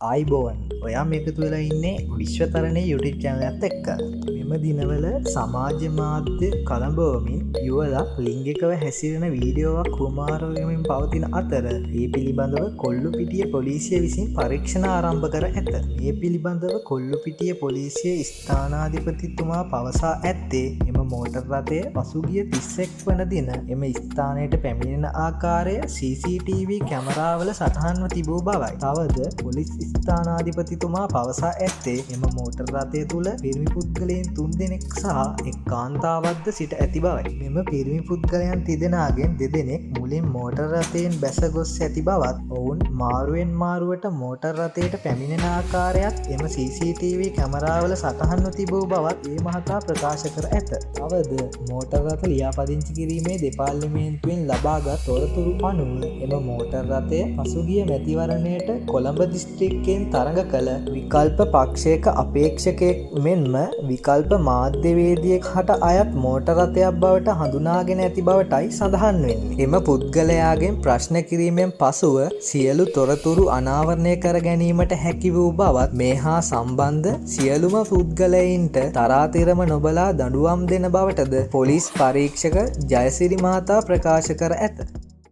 ආයිබෝවන් ඔයා මේකතු වෙලා ඉන්නේ විශ්වතරණය YouTube channel එකත් එක්ක. මෙම දිනවල සමාජ මාධ්‍ය කළඹවමින් යුවලා ලිංගිකව හැසිරෙන වීඩියෝවක් කුමාරවමින් පවතින අතර ඒ පිළිබඳව කොල්ලුපිටිය පොලිසිය විසින් පරීක්ෂණ ආරම්භ කර ඇත. මේ පිළිබඳව කොල්ලුපිටිය පොලිසිය ස්ථානාධිපතිතුමා පවසා ඇත්තේ එම මෝටර් රථය පසුගිය 31 වන දින එම ස්ථානයට පැමිණෙන ආකාරය CCTV කැමරාවල සටහන්ව තිබූ බවයි. තවද පොලිස් ස්ථානාධිපතිතුමා පවසා ඇත්තේ එම මෝටර් රථය තුළ පිරිමි පුද්ගලයන් 3 දෙනෙක් සහ එක් කාන්තාවක්ද සිට ඇති බවයි. මෙම පිරිමි පුද්ගලයන් තිදෙනාගෙන් දෙදෙනෙක් මුලින් මෝටර් රථයෙන් බැස ගොස් ඇති බවත් ඔවුන් මාරුවෙන් මාරුවට මෝටර් රථයට පැමිණෙන ආකාරයත් එම CCTV කැමරාවල සටහන්ව තිබූ බවත් ඒ මහතා ප්‍රකාශ කර ඇත. තවද මෝටර් රථ ලියාපදිංචි කිරීමේ දෙපාර්තමේන්තුවෙන් ලබාගත් තොරතුරු අනුව එම මෝටර් රථය පසුගිය මැතිවරණයට කොළඹ දිස්ත්‍රික්කයෙන් තරඟ කළ විකල්ප පක්ෂයක අපේක්ෂකයෙක් මෙන්ම විකල්ප මාධ්‍යවේදියෙක් හට අයත් මෝටර් රථයක් බවට හඳුනාගෙන ඇති බවටයි සඳහන් වෙන්නේ. එම පුද්ගලයාගෙන් ප්‍රශ්න කිරීමෙන් පසුව සියලු තොරතුරු අනාවරණය කර ගැනීමට හැකි වූ බවත් මේ හා සම්බන්ධ සියලුම පුද්ගලයින්ට තරාතිරම නොබලා දඬුවම් දෙන බවටද පොලිස් පරීක්ෂක ජයසිරි මහතා ප්‍රකාශ කර ඇත.